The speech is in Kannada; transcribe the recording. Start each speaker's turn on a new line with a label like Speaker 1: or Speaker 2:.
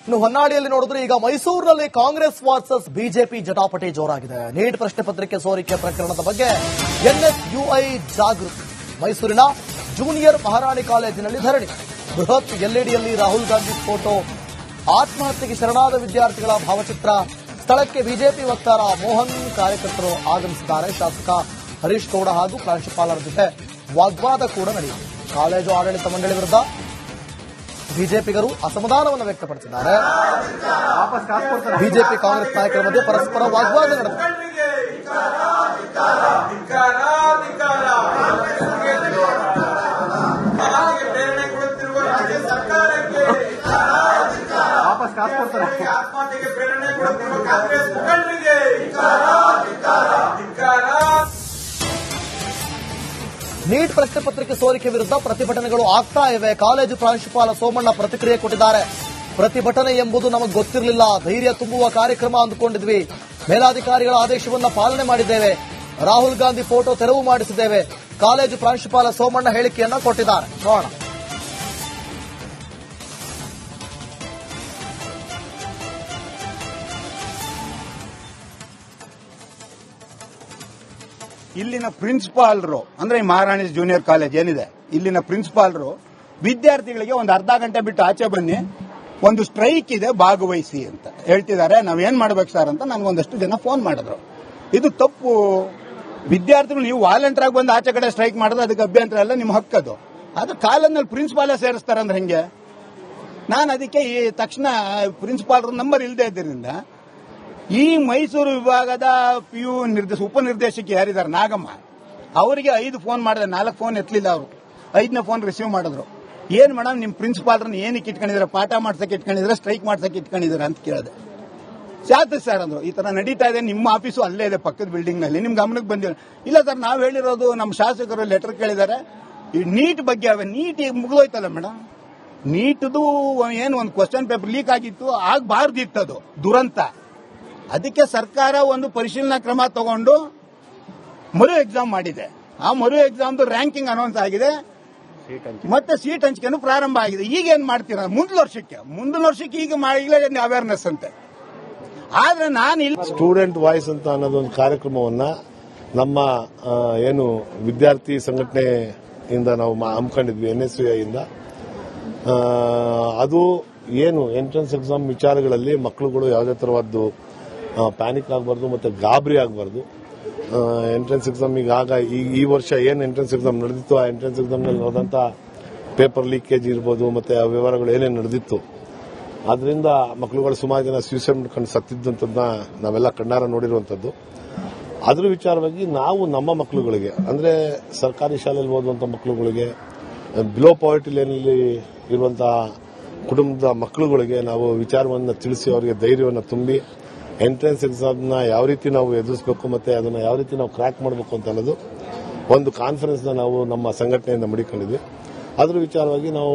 Speaker 1: ಇನ್ನು ಹೊನ್ನಾಳಿಯಲ್ಲಿ ನೋಡಿದ್ರೆ ಈಗ ಮೈಸೂರಿನಲ್ಲಿ ಕಾಂಗ್ರೆಸ್ ವರ್ಸಸ್ ಬಿಜೆಪಿ ಜಟಾಪಟಿ ಜೋರಾಗಿದೆ. ನೀಟ್ ಪ್ರಶ್ನೆ ಪತ್ರಿಕೆ ಸೋರಿಕೆ ಪ್ರಕರಣದ ಬಗ್ಗೆ ಎನ್ಎಸ್ಯುಐ ಜಾಗೃತಿ. ಮೈಸೂರಿನ ಜೂನಿಯರ್ ಮಹಾರಾಣಿ ಕಾಲೇಜಿನಲ್ಲಿ ಧರಣಿ. ಬೃಹತ್ ಎಲ್ಇಡಿಯಲ್ಲಿ ರಾಹುಲ್ ಗಾಂಧಿ ಫೋಟೋ. ಆತ್ಮಹತ್ಯೆಗೆ ಶರಣಾದ ವಿದ್ಯಾರ್ಥಿಗಳ ಭಾವಚಿತ್ರ. ಸ್ಥಳಕ್ಕೆ ಬಿಜೆಪಿ ವಕ್ತಾರ ಮೋಹನ್ ಕಾರ್ಯಕರ್ತರು ಆಗಮಿಸಿದ್ದಾರೆ. ಶಾಸಕ ಹರೀಶ್ ಗೌಡ ಹಾಗೂ ಪ್ರಾಂಶುಪಾಲರ ಜೊತೆ ವಾಗ್ವಾದ ಕೂಡ ನಡೆಯಿತು. ಕಾಲೇಜು ಆಡಳಿತ ಮಂಡಳಿ ವಿರುದ್ಧ ಬಿಜೆಪಿಗರು ಅಸಮಾಧಾನವನ್ನು ವ್ಯಕ್ತಪಡಿಸಿದ್ದಾರೆ. ಬಿಜೆಪಿ ಕಾಂಗ್ರೆಸ್ ನಾಯಕರ ಮಧ್ಯೆ ಪರಸ್ಪರ ವಾಗ್ವಾದ ನಡೆದಿದೆ. ನೀಟ್ ಪ್ರಶ್ನೆ ಪತ್ರಿಕೆ ಸೋರಿಕೆ ವಿರುದ್ಧ ಪ್ರತಿಭಟನೆಗಳು ಆಗ್ತಾ ಇವೆ. ಕಾಲೇಜು ಪ್ರಾಂಶುಪಾಲ ಸೋಮಣ್ಣ ಪ್ರತಿಕ್ರಿಯೆ ಕೊಟ್ಟಿದ್ದಾರೆ. ಪ್ರತಿಭಟನೆ ಎಂಬುದು ನಮಗೆ ಗೊತ್ತಿರಲಿಲ್ಲ, ಧೈರ್ಯ ತುಂಬುವ ಕಾರ್ಯಕ್ರಮ ಅಂದುಕೊಂಡಿದ್ವಿ. ಮೇಲಾಧಿಕಾರಿಗಳ ಆದೇಶವನ್ನು ಪಾಲನೆ ಮಾಡಿದ್ದೇವೆ. ರಾಹುಲ್ ಗಾಂಧಿ ಫೋಟೋ ತೆರವು ಮಾಡಿಸಿದ್ದೇವೆ. ಕಾಲೇಜು ಪ್ರಾಂಶುಪಾಲ ಸೋಮಣ್ಣ ಹೇಳಿಕೆಯನ್ನ ಕೊಟ್ಟಿದ್ದಾರೆ. ನೋಡೋಣ.
Speaker 2: ಇಲ್ಲಿನ ಪ್ರಿನ್ಸಿಪಾಲರು ಅಂದ್ರೆ ಮಹಾರಾಣಿ ಜೂನಿಯರ್ ಕಾಲೇಜ್ ಏನಿದೆ, ಇಲ್ಲಿನ ಪ್ರಿನ್ಸಿಪಾಲರು ವಿದ್ಯಾರ್ಥಿಗಳಿಗೆ ಒಂದು ಅರ್ಧ ಗಂಟೆ ಬಿಟ್ಟು ಆಚೆ ಬನ್ನಿ, ಒಂದು ಸ್ಟ್ರೈಕ್ ಇದೆ, ಭಾಗವಹಿಸಿ ಅಂತ ಹೇಳ್ತಿದ್ದಾರೆ. ನಾವೇನ್ ಮಾಡ್ಬೇಕು ಸರ್ ಅಂತ ನನಗೊಂದಷ್ಟು ಜನ ಫೋನ್ ಮಾಡಿದ್ರು. ಇದು ತಪ್ಪು. ವಿದ್ಯಾರ್ಥಿಗಳು ನೀವು ವಾಲಂಟಿಯರ್ ಆಗಿ ಬಂದು ಆಚೆ ಕಡೆ ಸ್ಟ್ರೈಕ್ ಮಾಡಿದ್ರೆ ಅದಕ್ಕೆ ಅಭ್ಯಂತರ ಎಲ್ಲ ನಿಮ್ಮ ಹಕ್ಕದು. ಅದು ಕಾಲೇಜ್ನಲ್ಲಿ ಪ್ರಿನ್ಸಿಪಾಲೇ ಸೇರಿಸ್ತಾರೆ ಅಂದ್ರೆ ಹೆಂಗೆ? ನಾನು ಅದಕ್ಕೆ ಈ ತಕ್ಷಣ ಪ್ರಿನ್ಸಿಪಾಲರ ನಂಬರ್ ಇಲ್ಲದೆ ಇದ್ದರಿಂದ ಈ ಮೈಸೂರು ವಿಭಾಗದ ಪಿಯು ಉಪನಿರ್ದೇಶಕಿ ಯಾರಿದ್ದಾರೆ ನಾಗಮ್ಮ, ಅವರಿಗೆ 5 ಫೋನ್ ಮಾಡಿದೆ, 4 ಫೋನ್ ಎತ್ತಲಿಲ್ಲ. ಅವರು 5ನೇ ಫೋನ್ ರಿಸೀವ್ ಮಾಡಿದ್ರು. ಏನ್ ಮೇಡಮ್ ನಿಮ್ ಪ್ರಿನ್ಸಿಪಾಲ್ರನ್ನ ಏನಕ್ಕೆ ಇಟ್ಕೊಂಡಿದ್ರೆ, ಪಾಠ ಮಾಡ್ಸಕ್ಕೆ ಇಟ್ಕೊಂಡಿದ್ರೆ, ಸ್ಟ್ರೈಕ್ ಮಾಡ್ಸಕ್ಕೆ ಇಟ್ಕೊಂಡಿದ್ರೆ ಅಂತ ಕೇಳಿದೆ. ಸಾಕು ಸರ್ ಅಂದ್ರು, ಈ ತರ ನಡೀತಾ ಇದೆ, ನಿಮ್ಮ ಆಫೀಸು ಅಲ್ಲೇ ಇದೆ ಪಕ್ಕದ ಬಿಲ್ಡಿಂಗ್ ನಲ್ಲಿ, ನಿಮ್ ಗಮನಕ್ಕೆ ಬಂದಿಲ್ಲ. ಇಲ್ಲ ಸರ್, ನಾವ್ ಹೇಳಿರೋದು ನಮ್ಮ ಶಾಸಕರು ಲೆಟರ್ ಕೇಳಿದ್ದಾರೆ ಈ ನೀಟ್ ಬಗ್ಗೆ. ನೀಟ್ ಈಗ ಮುಗಿದೋಯ್ತಲ್ಲ ಮೇಡಮ್, ನೀಟ್ದು ಏನು ಒಂದು ಕ್ವಶನ್ ಪೇಪರ್ ಲೀಕ್ ಆಗಿತ್ತು, ಆಗಬಾರ್ದಿತ್ತದು ದುರಂತ. ಅದಕ್ಕೆ ಸರ್ಕಾರ ಒಂದು ಪರಿಶೀಲನಾ ಕ್ರಮ ತಗೊಂಡು ಮರು ಎಕ್ಸಾಮ್ ಮಾಡಿದೆ. ಆ ಮರು ಎಕ್ಸಾಮ್ದು ರ್ಯಾಂಕಿಂಗ್ ಅನೌನ್ಸ್ ಆಗಿದೆ, ಮತ್ತೆ ಸೀಟ್ ಹಂಚಿಕೆನೂ ಪ್ರಾರಂಭ ಆಗಿದೆ. ಈಗ ಏನ್ ಮಾಡ್ತೀರಾ ಮುಂದಿನ ವರ್ಷಕ್ಕೆ ಈಗ ಈಗಲೇ ಅವೇರ್ನೆಸ್ ಅಂತೆ. ಆದ್ರೆ ನಾನು ಇಲ್ಲಿ
Speaker 3: ಸ್ಟೂಡೆಂಟ್ ವಾಯ್ಸ್ ಅಂತ ಅನ್ನೋದೊಂದು ಕಾರ್ಯಕ್ರಮವನ್ನ ನಮ್ಮ ಏನು ವಿದ್ಯಾರ್ಥಿ ಸಂಘಟನೆಯಿಂದ ನಾವು ಹಮ್ಮಿಕೊಂಡಿದ್ವಿ, NSUI ಇಂದ. ಅದು ಏನು ಎಂಟ್ರೆನ್ಸ್ ಎಕ್ಸಾಮ್ ವಿಚಾರಗಳಲ್ಲಿ ಮಕ್ಕಳುಗಳು ಯಾವುದೇ ತರವಾದ್ದು ಪ್ಯಾನಿಕ್ ಆಗಬಾರ್ದು ಮತ್ತೆ ಗಾಬರಿ ಆಗಬಾರ್ದು. ಎಂಟ್ರೆನ್ಸ್ ಎಕ್ಸಾಮ್ ಈ ವರ್ಷ ಏನು ಎಂಟ್ರೆನ್ಸ್ ಎಕ್ಸಾಮ್ ನಡೆದಿತ್ತು, ಆ ಎಂಟ್ರೆನ್ಸ್ ಎಕ್ಸಾಮ್ನಲ್ಲಿ ನಡೆದಂತ ಪೇಪರ್ ಲೀಕೇಜ್ ಇರ್ಬೋದು, ಮತ್ತೆ ಆ ವ್ಯವಹಾರಗಳು ಏನೇನು ನಡೆದಿತ್ತು, ಅದರಿಂದ ಮಕ್ಕಳುಗಳು ಸುಮಾರು ಜನ ಸೂಸೈಡ್ ಮಾಡ್ಕೊಂಡು ಸತ್ತಿದ್ದಂಥದ್ದನ್ನ ನಾವೆಲ್ಲ ಕಣ್ಣಾರ ನೋಡಿರುವಂಥದ್ದು. ಅದ್ರ ವಿಚಾರವಾಗಿ ನಾವು ನಮ್ಮ ಮಕ್ಕಳುಗಳಿಗೆ ಅಂದ್ರೆ ಸರ್ಕಾರಿ ಶಾಲೆಯಲ್ಲಿ ಓದುವಂತ ಮಕ್ಕಳುಗಳಿಗೆ, ಬಿಲೋ ಪಾವರ್ಟಿ ಲೈನಲ್ಲಿ ಇರುವಂತಹ ಕುಟುಂಬದ ಮಕ್ಕಳುಗಳಿಗೆ ನಾವು ವಿಚಾರವನ್ನು ತಿಳಿಸಿ ಅವರಿಗೆ ಧೈರ್ಯವನ್ನು ತುಂಬಿ ಎಂಟ್ರೆನ್ಸ್ ಎಕ್ಸಾಮ್ನ ಯಾವ ರೀತಿ ನಾವು ಎದುರಿಸಬೇಕು ಮತ್ತೆ ಅದನ್ನ ಯಾವ ರೀತಿ ನಾವು ಕ್ರ್ಯಾಕ್ ಮಾಡಬೇಕು ಅಂತ ಅನ್ನೋದು ಒಂದು ಕಾನ್ಫರೆನ್ಸ್ನ ನಾವು ನಮ್ಮ ಸಂಘಟನೆಯಿಂದ ಮಡಿಕೊಂಡಿದ್ವಿ. ಅದ್ರ ವಿಚಾರವಾಗಿ ನಾವು